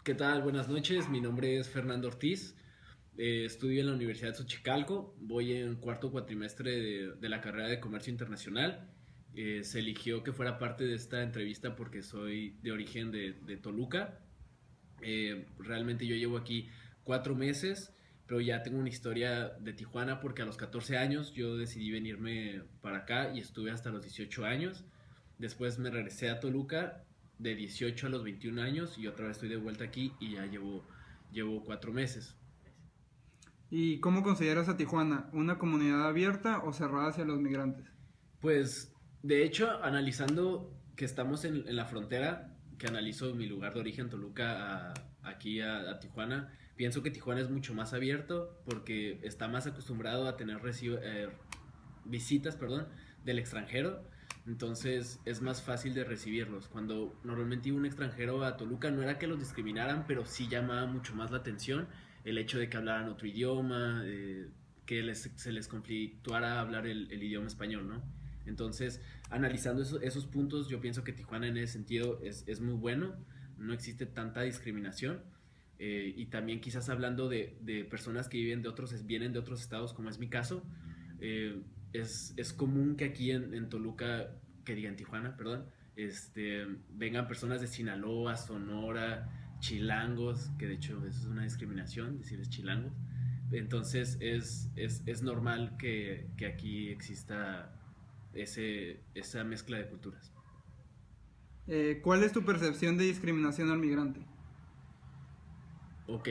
¿Qué tal? Buenas noches, mi nombre es Fernando Ortiz, estudio en la Universidad de Xochicalco, voy en cuarto cuatrimestre de la carrera de Comercio Internacional. Se eligió que fuera parte de esta entrevista porque soy de origen de Toluca. Realmente yo llevo aquí 4 meses, pero ya tengo una historia de Tijuana porque a los 14 años yo decidí venirme para acá y estuve hasta los 18 años. Después me regresé a Toluca de 18 a los 21 años y otra vez estoy de vuelta aquí y ya llevo 4 meses. ¿Y cómo consideras a Tijuana? ¿Una comunidad abierta o cerrada hacia los migrantes? Pues de hecho, analizando que estamos en la frontera, que analizo mi lugar de origen, Toluca, aquí a Tijuana, pienso que Tijuana es mucho más abierto porque está más acostumbrado a tener visitas, perdón, del extranjero. Entonces es más fácil de recibirlos. Cuando normalmente iba un extranjero a Toluca, no era que los discriminaran, pero sí llamaba mucho más la atención el hecho de que hablaran otro idioma, que se les conflictuara hablar el idioma español, ¿no? Entonces, analizando esos puntos, yo pienso que Tijuana en ese sentido es muy bueno, no existe tanta discriminación. Y también quizás hablando de personas que vienen de otros estados, como es mi caso, eh, es común que aquí en Toluca, que diga en Tijuana, perdón, vengan personas de Sinaloa, Sonora, chilangos, que de hecho eso es una discriminación, decirles chilangos. Entonces es normal que aquí exista esa mezcla de culturas. ¿Cuál es tu percepción de discriminación al migrante? Ok,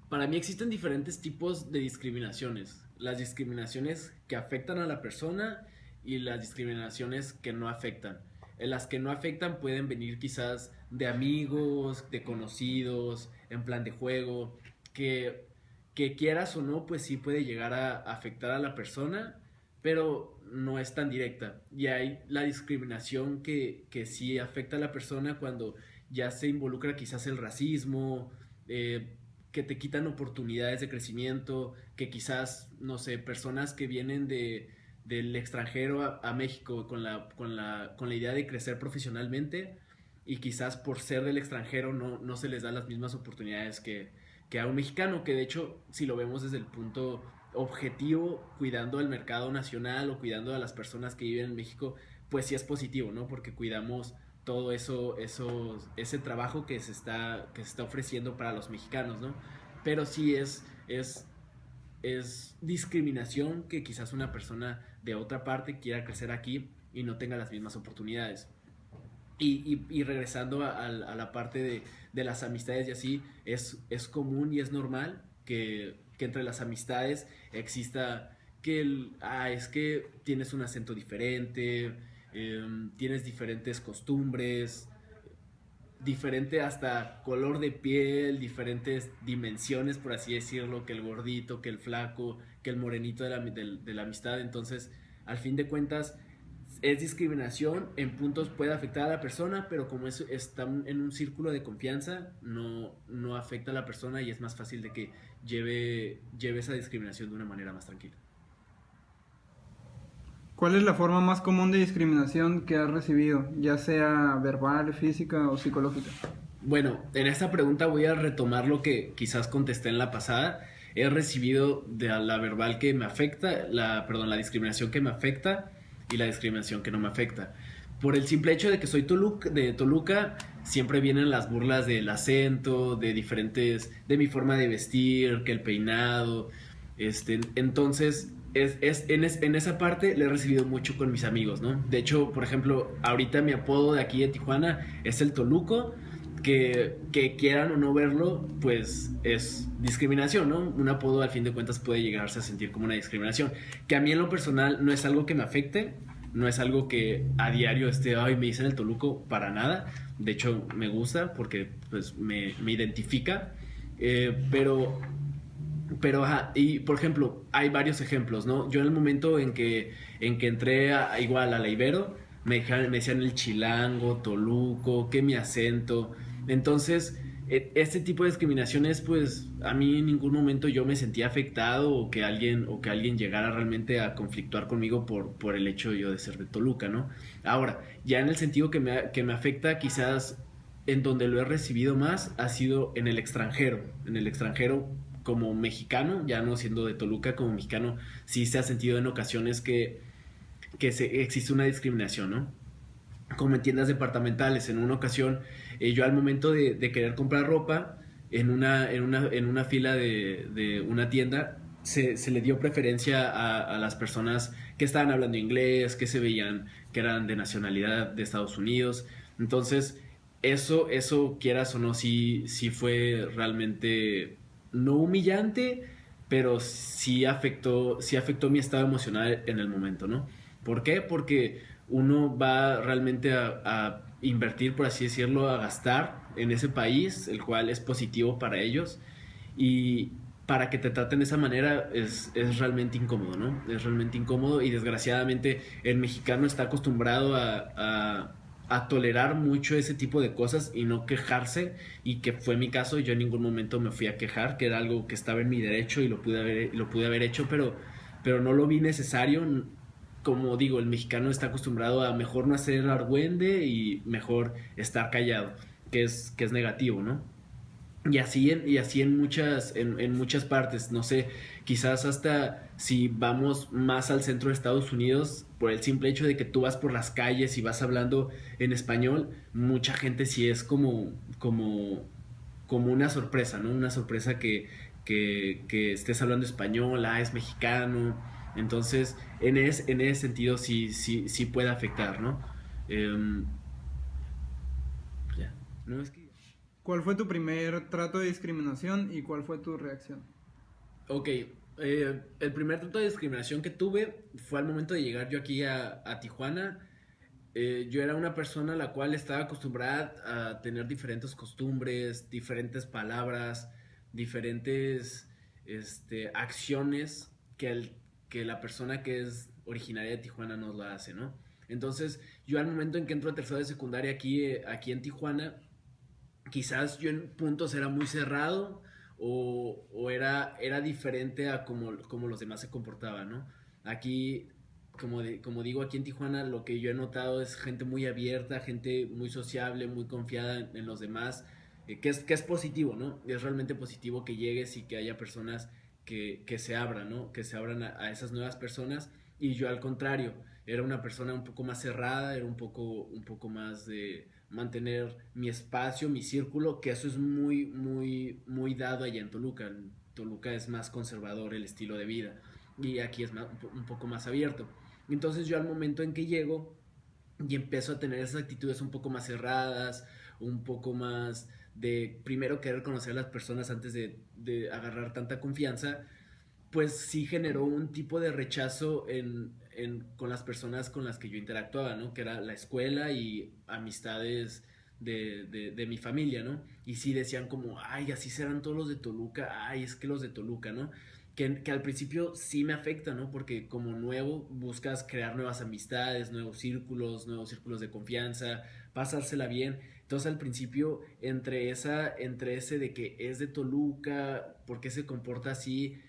para mí existen diferentes tipos de discriminaciones. Las discriminaciones que afectan a la persona y las discriminaciones que no afectan. En las que no afectan pueden venir quizás de amigos, de conocidos, en plan de juego, que, que quieras o no, pues sí puede llegar a afectar a la persona, pero no es tan directa. Y hay la discriminación que sí afecta a la persona cuando ya se involucra quizás el racismo, que te quitan oportunidades de crecimiento, que quizás, no sé, personas que vienen del extranjero a México con la idea de crecer profesionalmente y quizás por ser del extranjero no se les da las mismas oportunidades que a un mexicano, que de hecho, si lo vemos desde el punto objetivo, cuidando al mercado nacional o cuidando a las personas que viven en México, pues sí es positivo, ¿no? Porque cuidamos todo ese trabajo que se está ofreciendo para los mexicanos, ¿no? Pero sí es discriminación que quizás una persona de otra parte quiera crecer aquí y no tenga las mismas oportunidades. Y regresando a la parte de las amistades y así, es común y es normal que entre las amistades exista es que tienes un acento diferente, tienes diferentes costumbres, diferente hasta color de piel, diferentes dimensiones, por así decirlo, que el gordito, que el flaco, que el morenito de la amistad. Entonces, al fin de cuentas, es discriminación, en puntos puede afectar a la persona, pero como está en un círculo de confianza, no afecta a la persona y es más fácil de que lleve esa discriminación de una manera más tranquila. ¿Cuál es la forma más común de discriminación que has recibido, ya sea verbal, física o psicológica? Bueno, en esta pregunta voy a retomar lo que quizás contesté en la pasada. He recibido de la verbal que me afecta, la discriminación que me afecta y la discriminación que no me afecta. Por el simple hecho de que soy de Toluca, siempre vienen las burlas del acento, de mi forma de vestir, que el peinado. Entonces, en esa parte le he recibido mucho con mis amigos, ¿no? De hecho, por ejemplo, ahorita mi apodo de aquí de Tijuana es el Toluco, que quieran o no verlo, pues es discriminación, ¿no? Un apodo al fin de cuentas puede llegarse a sentir como una discriminación, que a mí en lo personal no es algo que me afecte, no es algo que a diario ay, me dicen el Toluco, para nada. De hecho, me gusta porque pues me identifica, pero ajá, y por ejemplo, hay varios ejemplos, ¿no? Yo en el momento en que entré igual a la Ibero, me decían el chilango, Toluco, que mi acento. Entonces, este tipo de discriminaciones, pues a mí en ningún momento yo me sentía afectado o que alguien llegara realmente a conflictuar conmigo por el hecho yo de ser de Toluca, ¿no? Ahora, ya en el sentido que me afecta, quizás en donde lo he recibido más ha sido en el extranjero. En el extranjero como mexicano, ya no siendo de Toluca, como mexicano, sí se ha sentido en ocasiones que existe una discriminación, ¿no? Como en tiendas departamentales. En una ocasión, yo al momento de querer comprar ropa, en una fila de una tienda, se le dio preferencia a las personas que estaban hablando inglés, que se veían que eran de nacionalidad de Estados Unidos. Entonces, eso quieras o no, sí fue realmente no humillante, pero sí afectó mi estado emocional en el momento, ¿no? ¿Por qué? Porque uno va realmente a invertir, por así decirlo, a gastar en ese país, el cual es positivo para ellos, y para que te traten de esa manera es realmente incómodo, ¿no? Es realmente incómodo y desgraciadamente el mexicano está acostumbrado a tolerar mucho ese tipo de cosas y no quejarse, y que fue mi caso. Yo en ningún momento me fui a quejar, que era algo que estaba en mi derecho y lo pude haber hecho, pero no lo vi necesario. Como digo, el mexicano está acostumbrado a mejor no hacer argüende y mejor estar callado, que es negativo, ¿no? Y así en muchas partes, no sé, quizás hasta si vamos más al centro de Estados Unidos, por el simple hecho de que tú vas por las calles y vas hablando en español, mucha gente sí es como una sorpresa, ¿no? Una sorpresa que estés hablando español, es mexicano. Entonces, en ese sentido sí puede afectar, ¿no? Em, ya. No es que... ¿Cuál fue tu primer trato de discriminación y cuál fue tu reacción? Ok, el primer trato de discriminación que tuve fue al momento de llegar yo aquí a Tijuana. Yo era una persona a la cual estaba acostumbrada a tener diferentes costumbres, diferentes palabras, diferentes acciones que la persona que es originaria de Tijuana no lo hace, ¿no? Entonces, yo al momento en que entro a tercero de secundaria aquí en Tijuana, quizás yo en puntos era muy cerrado, o era diferente a como los demás se comportaban, ¿no? Aquí, como digo, aquí en Tijuana lo que yo he notado es gente muy abierta, gente muy sociable, muy confiada en los demás, que es positivo, ¿no? Es realmente positivo que llegues y que haya personas que se abran, ¿no? Que se abran a esas nuevas personas. Y yo al contrario, era una persona un poco más cerrada, era un poco más de mantener mi espacio, mi círculo, que eso es muy, muy, muy dado allá en Toluca. En Toluca es más conservador el estilo de vida, y aquí es un poco más abierto. Entonces yo al momento en que llego y empiezo a tener esas actitudes un poco más cerradas, un poco más de primero querer conocer a las personas antes de agarrar tanta confianza, pues sí generó un tipo de rechazo con las personas con las que yo interactuaba, ¿no? Que era la escuela y amistades de mi familia, ¿no? Y sí decían como, ay, así serán todos los de Toluca, ay, es que los de Toluca, ¿no? Que al principio sí me afecta, ¿no? Porque como nuevo buscas crear nuevas amistades, nuevos círculos de confianza, pasársela bien. Entonces al principio, entre ese de que es de Toluca, ¿por qué se comporta así?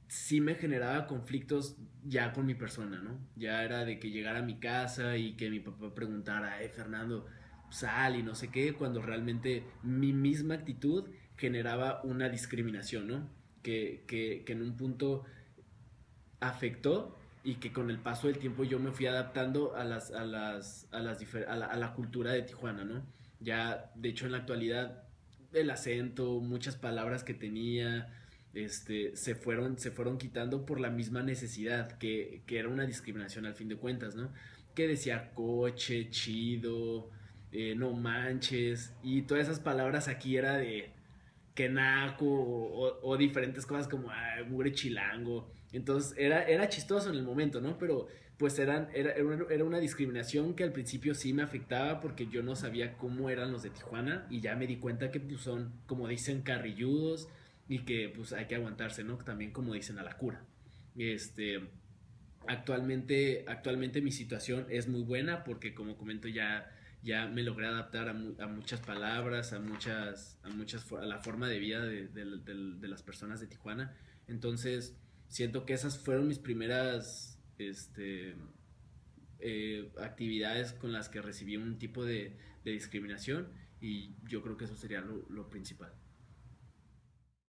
Sí me generaba conflictos ya con mi persona, ¿no? Ya era de que llegara a mi casa y que mi papá preguntara, Fernando, sal y no sé qué, cuando realmente mi misma actitud generaba una discriminación, ¿no? Que en un punto afectó, y que con el paso del tiempo yo me fui adaptando a la cultura de Tijuana, ¿no? Ya, de hecho, en la actualidad, el acento, muchas palabras que tenía, se fueron quitando por la misma necesidad, que era una discriminación al fin de cuentas, ¿no? Que decía coche, chido, no manches, y todas esas palabras aquí era de que naco, o diferentes cosas como mugre chilango. Entonces era chistoso en el momento, ¿no? Pero pues era una discriminación que al principio sí me afectaba, porque yo no sabía cómo eran los de Tijuana, y ya me di cuenta que pues, son, como dicen, carrilludos, y que pues hay que aguantarse, ¿no? También como dicen, a la cura. Este, actualmente mi situación es muy buena, porque como comento ya me logré adaptar a muchas palabras, a la forma de vida de las personas de Tijuana. Entonces siento que esas fueron mis primeras actividades con las que recibí un tipo de discriminación y yo creo que eso sería lo principal.